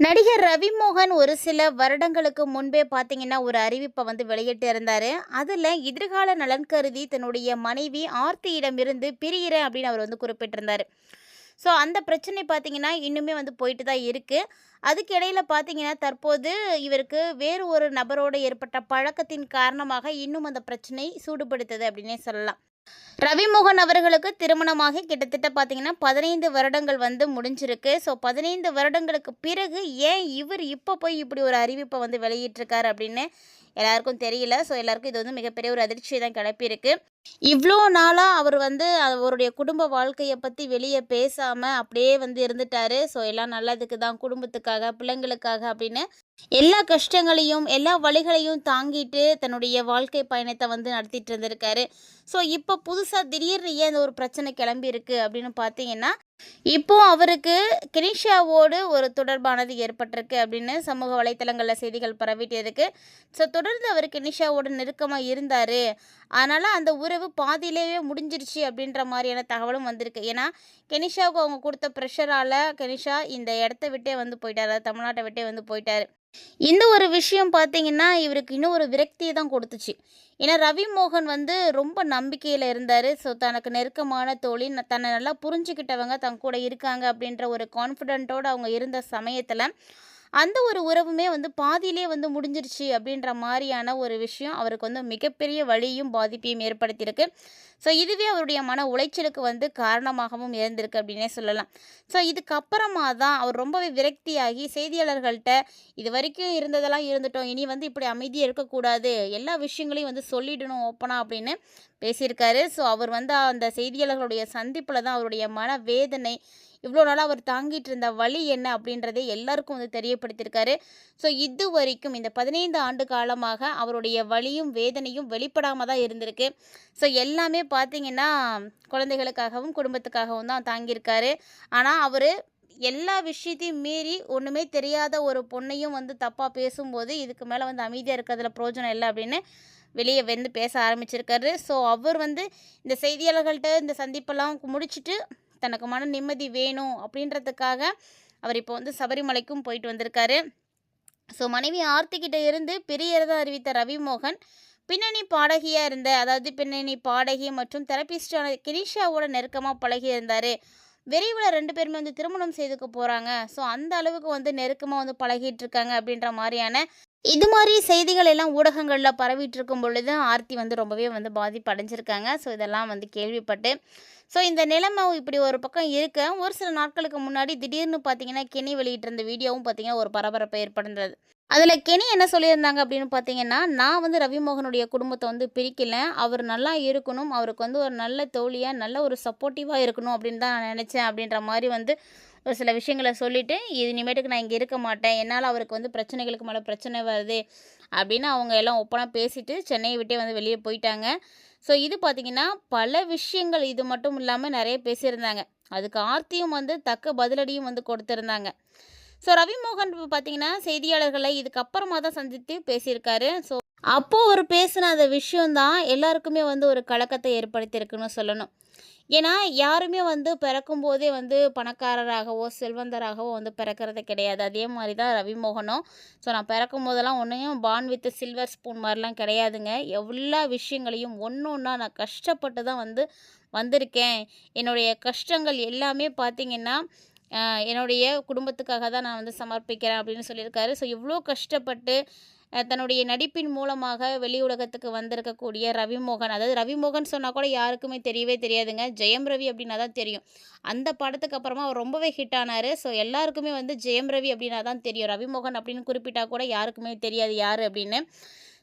நடிகர் ரவிமோகன் ஒரு சில வருடங்களுக்கு முன்பே பார்த்தீங்கன்னா, ஒரு அறிவிப்ப வெளியிட்டு இருந்தாரு. அதுல எதிர்கால நலன் கருதி தன்னுடைய மனைவி ஆர்த்தியிடமிருந்து பிரியிறேன் அப்படின்னு அவர் குறிப்பிட்டிருந்தாரு. ஸோ அந்த பிரச்சனை பார்த்தீங்கன்னா, இன்னுமே போயிட்டு தான் இருக்கு. அதுக்கு இடையில பார்த்தீங்கன்னா, தற்போது இவருக்கு வேறு ஒரு நபரோடு ஏற்பட்ட பழக்கத்தின் காரணமாக இன்னும் அந்த பிரச்சனை சூடுபிடித்தது அப்படின்னே சொல்லலாம். ரவிமோகன் அவர்களுக்கு திருமணமாகி கிட்டத்தட்ட பார்த்தீங்கன்னா 15 வருடங்கள் முடிஞ்சிருக்கு. ஸோ 15 வருடங்களுக்கு பிறகு ஏன் இவர் இப்போ போய் இப்படி ஒரு அறிவிப்பை வெளியிட்டிருக்காரு அப்படின்னு எல்லாருக்கும் தெரியல. ஸோ எல்லாருக்கும் இது மிகப்பெரிய ஒரு அதிர்ச்சியை தான் கிளப்பியிருக்கு. இவ்வளோ நாளாக அவர் அவருடைய குடும்ப வாழ்க்கையை பற்றி வெளியே பேசாமல் அப்படியே இருந்துட்டாரு. ஸோ எல்லாம் நல்லதுக்கு தான், குடும்பத்துக்காக, பிள்ளைங்களுக்காக அப்படின்னு எல்லா கஷ்டங்களையும் எல்லா வழிகளையும் தாங்கிட்டு தன்னுடைய வாழ்க்கை பயணத்தை நடத்திட்டு இருந்திருக்காரு. ஸோ இப்போ புதுசாக திடீர்னு ஏன் இந்த ஒரு பிரச்சனை கிளம்பி இருக்கு அப்படின்னு பார்த்தீங்கன்னா, இப்போ அவருக்கு கெனிஷாவோடு ஒரு தொடர்பானது ஏற்பட்டிருக்கு அப்படின்னு சமூக வலைத்தளங்களில் செய்திகள் பரவிட்டு இருக்கு. ஸோ தொடர்ந்து அவர் கெனிஷாவோடு நெருக்கமாக இருந்தார், அதனால் அந்த உறவு பாதியிலேயே முடிஞ்சிருச்சு அப்படின்ற மாதிரியான தகவலும் வந்திருக்கு. ஏன்னா கெனிஷாவுக்கு அவங்க கொடுத்த ப்ரெஷரால் கெனிஷா இந்த இடத்த விட்டே போயிட்டார், அதாவது தமிழ்நாட்டை விட்டே போயிட்டார். இந்த ஒரு விஷயம் பார்த்தீங்கன்னா, இவருக்கு இன்னும் ஒரு விரக்தியை தான் கொடுத்துச்சு. ஏன்னா ரவிமோகன் ரொம்ப நம்பிக்கையில் இருந்தார். ஸோ தனக்கு நெருக்கமான தோழி, தன்னை நல்லா புரிஞ்சுக்கிட்டவங்க தன் கூட இருக்காங்க அப்படின்ற ஒரு கான்ஃபிடென்ட்டோடு அவங்க இருந்த சமயத்தில் அந்த ஒரு உறவுமே பாதியிலே முடிஞ்சிருச்சு அப்படின்ற மாதிரியான ஒரு விஷயம் அவருக்கு மிகப்பெரிய வலியும் பாதிப்பையும் ஏற்படுத்தியிருக்கு. ஸோ இதுவே அவருடைய மன உளைச்சலுக்கு காரணமாகவும் இருந்திருக்கு அப்படின்னே சொல்லலாம். ஸோ இதுக்கப்புறமா தான் அவர் ரொம்பவே விரக்தியாகி செய்தியாளர்கள்ட்ட இது வரைக்கும் இருந்ததெல்லாம் இருந்துட்டோம், இனி இப்படி அமைதியாக இருக்கக்கூடாது, எல்லா விஷயங்களையும் சொல்லிடணும் ஓப்பனாக அப்படின்னு பேசியிருக்காரு. ஸோ அவர் அந்த செய்தியாளர்களுடைய சந்திப்பில் தான் அவருடைய மன வேதனை, இவ்வளோ நாளாக அவர் தாங்கிட்டு இருந்த வழி என்ன அப்படின்றதே எல்லாருக்கும் தெரியப்படுத்தியிருக்காரு. ஸோ இது வரைக்கும் இந்த 15 ஆண்டு காலமாக அவருடைய வலியும் வேதனையும் வெளிப்படாமல் தான் இருந்திருக்கு. ஸோ எல்லாமே பார்த்தீங்கன்னா குழந்தைகளுக்காகவும் குடும்பத்துக்காகவும் தான் தாங்கியிருக்காரு. ஆனால் அவர் எல்லா விஷயத்தையும் மீறி ஒன்றுமே தெரியாத ஒரு பொண்ணையும் தப்பாக பேசும்போது இதுக்கு மேலே அமைதியாக இருக்கிறதுல பிரயோஜனம் இல்லை அப்படின்னு வெளியே பேச ஆரம்பிச்சிருக்காரு. ஸோ அவர் இந்த செய்தியாளர்கள்ட்ட இந்த சந்திப்பெல்லாம் முடிச்சுட்டு தனக்கு மன நிம்மதி வேணும் அப்படின்றதுக்காக அவர் இப்போ சபரிமலைக்கும் போயிட்டு வந்திருக்காரு. ஸோ மனைவி ஆர்த்திக்கிட்ட இருந்து பிரியறதை அறிவித்த ரவிமோகன் பின்னணி பாடகியாக இருந்த, அதாவது பின்னணி பாடகி மற்றும் தெரபிஸ்டான கெனிஷாவோட நெருக்கமாக பழகி இருந்தார். விரைவில் 2 பேருமே திருமணம் செய்துக்க போகிறாங்க. ஸோ அந்த அளவுக்கு நெருக்கமாக பழகிட்டு இருக்காங்க அப்படின்ற மாதிரியான இது மாதிரி செய்திகள் எல்லாம் ஊடகங்களில் பரவிட்டு இருக்கும் பொழுது ஆர்த்தி ரொம்பவே பாதிப்பு அடைஞ்சிருக்காங்க. ஸோ இதெல்லாம் கேள்விப்பட்டு ஸோ இந்த நிலைமை இப்படி ஒரு பக்கம் இருக்க, ஒரு சில நாட்களுக்கு முன்னாடி திடீர்னு பார்த்தீங்கன்னா கெனி வெளியிட்டிருந்த வீடியோவும் பார்த்தீங்கன்னா ஒரு பரபரப்பை ஏற்படுந்தது. அதில் கெனி என்ன சொல்லியிருந்தாங்க அப்படின்னு பார்த்தீங்கன்னா, நான் ரவிமோகனுடைய குடும்பத்தை பிரிக்கல, அவர் நல்லா இருக்கணும், அவருக்கு ஒரு நல்ல தோழியாக நல்ல ஒரு சப்போர்ட்டிவாக இருக்கணும் அப்படின்னு தான் நான் நினச்சேன் அப்படின்ற மாதிரி ஒரு சில விஷயங்களை சொல்லிவிட்டு, இது இனிமேட்டுக்கு நான் இங்கே இருக்க மாட்டேன், என்னால் அவருக்கு பிரச்சனைகளுக்கு மேலே பிரச்சனை வருது அப்படின்னு அவங்க எல்லாம் ஒப்பனாக பேசிட்டு சென்னையை விட்டே வெளியே போயிட்டாங்க. ஸோ இது பார்த்திங்கன்னா பல விஷயங்கள் இது மட்டும் இல்லாமல் நிறைய பேசியிருந்தாங்க. அதுக்கு ஆர்த்தியும் தக்க பதிலடியும் கொடுத்துருந்தாங்க. ஸோ ரவிமோகன் பார்த்திங்கன்னா செய்தியாளர்களை இதுக்கப்புறமா தான் சந்தித்து பேசியிருக்காரு. ஸோ அப்போது அவர் பேசின அந்த விஷயந்தான் எல்லாருக்குமே ஒரு கலக்கத்தை ஏற்படுத்தியிருக்குன்னு சொல்லணும். ஏன்னா யாருமே பிறக்கும்போதே பணக்காரராகவோ செல்வந்தராகவோ பிறக்கிறது கிடையாது. அதே மாதிரி தான் ரவிமோகனும். ஸோ நான் பிறக்கும் போதெல்லாம் ஒன்றையும் பான் வித் சில்வர் ஸ்பூன் மாதிரிலாம் கிடையாதுங்க. எல்லா விஷயங்களையும் ஒன்று ஒன்றா நான் கஷ்டப்பட்டு தான் வந்திருக்கேன். என்னுடைய கஷ்டங்கள் எல்லாமே பார்த்திங்கன்னா என்னுடைய குடும்பத்துக்காக தான் நான் சமர்ப்பிக்கிறேன் அப்படின்னு சொல்லியிருக்காரு. ஸோ இவ்வளோ கஷ்டப்பட்டு தன்னுடைய நடிப்பின் மூலமாக வெளி உலகத்துக்கு வந்திருக்கக்கூடிய ரவிமோகன், அதாவது ரவிமோகன் சொன்னால் கூட யாருக்குமே தெரியவே தெரியாதுங்க, ஜெயம் ரவி அப்படின்னா தான் தெரியும். அந்த படத்துக்கு அப்புறமா அவர் ரொம்பவே ஹிட் ஆனார். ஸோ எல்லாருக்குமே ஜெயம் ரவி அப்படின்னா தான் தெரியும். ரவிமோகன் அப்படின்னு குறிப்பிட்டால் கூட யாருக்குமே தெரியாது யார் அப்படின்னு.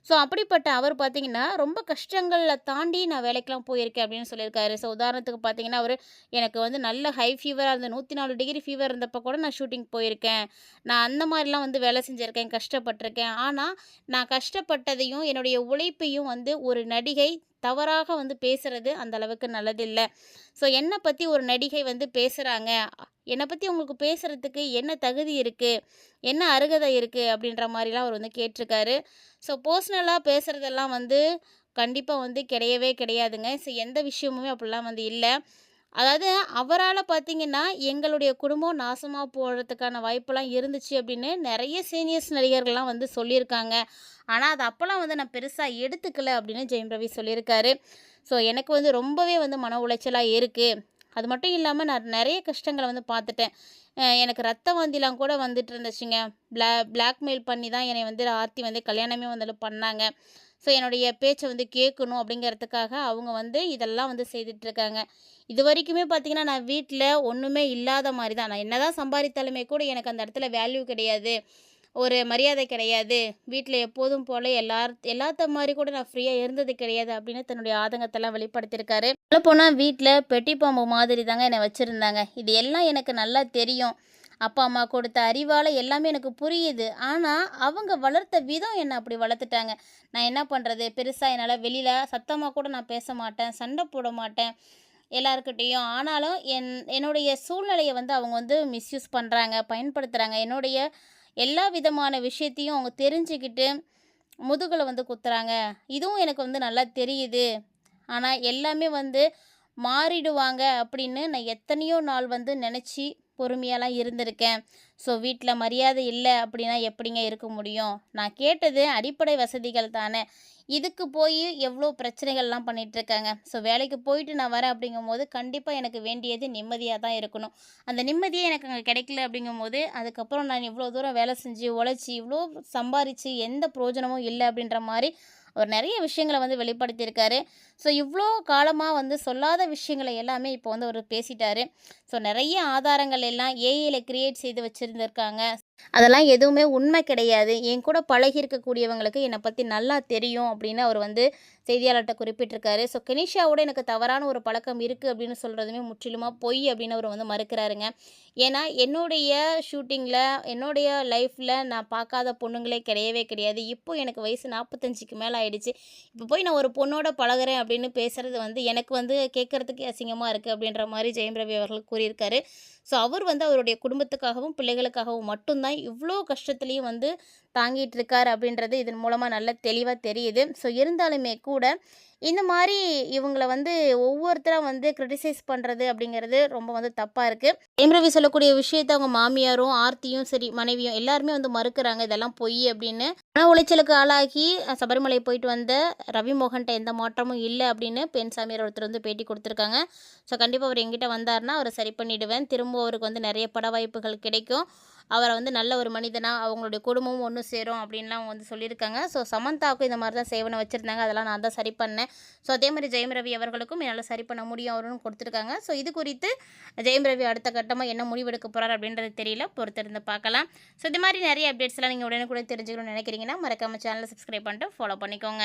ஸோ அப்படிப்பட்ட அவர் பார்த்திங்கன்னா ரொம்ப கஷ்டங்களில் தாண்டி நான் வேலைக்கெலாம் போயிருக்கேன் அப்படின்னு சொல்லியிருக்காரு. ஸோ உதாரணத்துக்கு பார்த்திங்கன்னா அவர் எனக்கு நல்ல ஹை ஃபீவராக இருந்த 104 டிகிரி ஃபீவர் இருந்தப்போ கூட நான் ஷூட்டிங் போயிருக்கேன், நான் அந்த மாதிரிலாம் வேலை செஞ்சுருக்கேன், கஷ்டப்பட்டிருக்கேன். ஆனால் நான் கஷ்டப்பட்டதையும் என்னுடைய உழைப்பையும் ஒரு நடிகை தவறாக பேசுகிறது அந்த அளவுக்கு நல்லதில்லை. ஸோ என்னை பற்றி ஒரு நடிகை பேசுகிறாங்க, என்னை பற்றி உங்களுக்கு பேசுகிறதுக்கு என்ன தகுதி இருக்குது, என்ன அருகதை இருக்குது அப்படின்ற மாதிரிலாம் அவர் கேட்டிருக்காரு. ஸோ பர்சனலாக பேசுகிறதெல்லாம் கண்டிப்பாக கிடையவே கிடையாதுங்க. ஸோ எந்த விஷயமுமே அப்படிலாம் இல்லை. அதாவது அவரால பார்த்தீங்கன்னா, எங்களுடைய குடும்பம் நாசமா போறதுக்கான வாய்ப்பெல்லாம் இருந்துச்சு அப்படின்னு நெறைய சீனியர்ஸ் நடிகர்கள்லாம் வந்து சொல்லியிருக்காங்க. ஆனா, அது அப்பலாம் வந்து நான் பெருசா எடுத்துக்கல அப்படின்னு ஜெயம் ரவி சொல்லியிருக்காரு. ஸோ, எனக்கு வந்து ரொம்பவே வந்து மன உளைச்சலா இருக்கு. அது மட்டும் இல்லாம நான் நெறைய கஷ்டங்கள வந்து பார்த்துட்டேன். எனக்கு ரத்த வாந்திலாம் கூட வந்துட்டு இருந்துச்சுங்க. பிளாக்மெயில் பண்ணி தான் என்னைய வந்து ஆர்த்தி வந்து கல்யாணமே வந்து பண்ணாங்க. ஸோ, என்னுடைய பேச்ச வந்து கேட்கணும் அப்படிங்கிறதுக்காக அவங்க வந்து இதெல்லாம் வந்து செய்துட்ருக்காங்க. இதுவரைக்குமே பார்த்தீங்கன்னா, நான் வீட்ல ஒண்ணுமே இல்லாத மாரி தான். நான் என்னதான் சம்பாரித்தாலுமே கூட எனக்கு அந்த இடத்துல வேல்யூ கிடையாது. ஒரு மரியாதை கிடையாது. வீட்ல எப்போதும் போல எல்லாத்த மாரி கூட நான் ஃப்ரீயா இருந்தது கிடையாது அப்படின்னு தன்னுடைய ஆதங்கத்தெல்லாம் வெளிப்படுத்தியிருக்காரு. சொல்லப்போனா வீட்ல பெட்டி பாம்பு மாதிரி தாங்க என்ன வச்சிருந்தாங்க. இது எல்லாம் எனக்கு நல்லா தெரியும். அப்பா, அம்மா கொடுத்த அறிவால எல்லாமே எனக்கு புரியுது. ஆனா, அவங்க வளர்த்த விதம் என்ன அப்படி வளர்த்துட்டாங்க. நான் என்ன பண்றது? பெருசா என்னால வெளியில சத்தமா கூட நான் பேச மாட்டேன். சண்டை போட மாட்டேன் எல்லார்கிட்டயும். ஆனாலும் என்னுடைய சூழ்நிலைய வந்து அவங்க வந்து மிஸ்யூஸ் பண்றாங்க, பயன்படுத்துறாங்க. என்னுடைய எல்லா விதமான விஷயத்தையும் அவங்க தெரிஞ்சுக்கிட்டு, முதுகுல வந்து குத்துறாங்க. இதுவும் எனக்கு வந்து நல்லா தெரியுது. ஆனா, எல்லாமே வந்து மாறிடுவாங்க அப்படின்னு நான் எத்தனையோ நாள் வந்து நெனச்சு பொறுமையாலாம் இருந்திருக்கேன். ஸோ, வீட்ல மரியாதை இல்ல அப்படின்னா எப்படிங்க இருக்க முடியும்? நான் கேட்டது அடிப்படை வசதிகள் தானே! இதுக்கு போயி எவ்ளோ பிரச்சனைகள்லாம் பண்ணிட்டுருக்காங்க. ஸோ, வேலைக்கு போயிட்டு நான் வரேன் அப்படிங்கும்போது, கண்டிப்பா எனக்கு வேண்டியது நிம்மதியா தான் இருக்கணும். அந்த நிம்மதியே எனக்கு அங்க கிடைக்கல அப்படிங்கும்போது, அதுக்கப்புறம் நான் இவ்ளோ தூரம் வேலை செஞ்சு, உழைச்சு, இவ்ளோ சம்பாரிச்சு எந்த பிரயோஜனமும் இல்ல அப்படின்ற மாரி அவர் நெறைய விஷயங்கள வந்து வெளிப்படுத்தியிருக்காரு. ஸோ, இவ்ளோ காலமா வந்து சொல்லாத விஷயங்கள எல்லாமே இப்போ வந்து அவரு பேசிட்டாரு. ஸோ, நெறைய ஆதாரங்கள் எல்லாம் ஏஐல கிரியேட் செய்து வச்சிருந்திருக்காங்க. அதெல்லாம் எதுவுமே உண்மை கிடையாது. என் கூட பழகியிருக்கக்கூடியவங்களுக்கு என்னை பத்தி நல்லா தெரியும் அப்படின்னு அவர் வந்து செய்தியாளர்ட்ட குறிப்பிட்டிருக்காரு. ஸோ, கெனிஷாவோட எனக்கு தவறான ஒரு பழக்கம் இருக்கு அப்படின்னு சொல்றதுமே முற்றிலுமா பொய் அப்படின்னு அவர் வந்து மறுக்கிறாருங்க. ஏன்னா, என்னுடைய ஷூட்டிங்கில, என்னுடைய லைஃப்ல நான் பார்க்காத பொண்ணுங்களே கிடையவே கிடையாது. இப்போ எனக்கு வயசு 45க்கு மேல ஆயிடுச்சு. இப்போ போய் நான் ஒரு பொண்ணோட பழகுறேன் அப்படின்னு பேசுறது வந்து எனக்கு வந்து கேட்கறதுக்கே அசிங்கமா இருக்கு அப்படின்ற மாரி ஜெயம் ரவி அவர்கள் கூறியிருக்காரு. ஸோ, அவர் வந்து அவருடைய குடும்பத்துக்காகவும், பிள்ளைகளுக்காகவும் மட்டும் தான் இவ்ளோ கஷ்டத்துலயும் வந்து தாங்கிட்டு இருக்காரு அப்படின்றது இதன் மூலமா நல்ல தெளிவா தெரியுது. ஸோ, இருந்தாலுமே கூட இந்த மாரி இவங்கள வந்து ஒவ்வொருத்தரா வந்து கிரிட்டிசைஸ் பண்றது அப்படிங்கிறது ரொம்ப வந்து தப்பா இருக்கு. ஜெயம் ரவி சொல்லக்கூடிய விஷயத்த அவங்க மாமியாரும், ஆர்த்தியும் சரி, மனைவியும் எல்லாருமே வந்து மறுக்கிறாங்க. இதெல்லாம் பொய் அப்படின்னு. மன உளைச்சலுக்கு ஆளாகி சபரிமலை போயிட்டு வந்த ரவி மோகன்ட்ட எந்த மாற்றமும் இல்ல அப்படின்னு பெண் சாமியார் ஒருத்தர் வந்து பேட்டி குடுத்துருக்காங்க. ஸோ, கண்டிப்பா அவர் என்கிட்ட வந்தாருன்னா, அவர சரி பண்ணிடுவேன். திரும்ப அவருக்கு வந்து நெறைய பட வாய்ப்புகள் கிடைக்கும். அவர வந்து நல்ல ஒரு மனிதனா, அவங்களுடைய குடும்பமும் ஒண்ணு சேரும் அப்படின்லாம் அவங்க வந்து சொல்லியிருக்காங்க. ஸோ, சமந்தாவுக்கும் இந்த மாரி தான் சேவன வச்சிருந்தாங்க. அதெல்லாம் நான் தான் சரி பண்ணேன். ஸோ, அதே மாரி ஜெயம் ரவி அவர்களுக்கும் என்னால சரி பண்ண முடியும் அவருன்னு குடுத்துருக்காங்க. ஸோ, இது குறித்து ஜெயம் ரவி அடுத்த கட்டமா என்ன முடிவெடுக்க போறார் அப்படின்றது தெரியல. பொறுத்திருந்து பார்க்கலாம். ஸோ, இது மாரி நெறைய அப்டேட்ஸ்லாம் நீங்க உடனுக்குடன் தெரிஞ்சுக்கணும்னு நெனைக்கிறீங்கன்னா, மறக்காம சேனல சப்ஸ்கிரைப் பண்ணிட்டு ஃபாலோ பண்ணிக்கோங்க.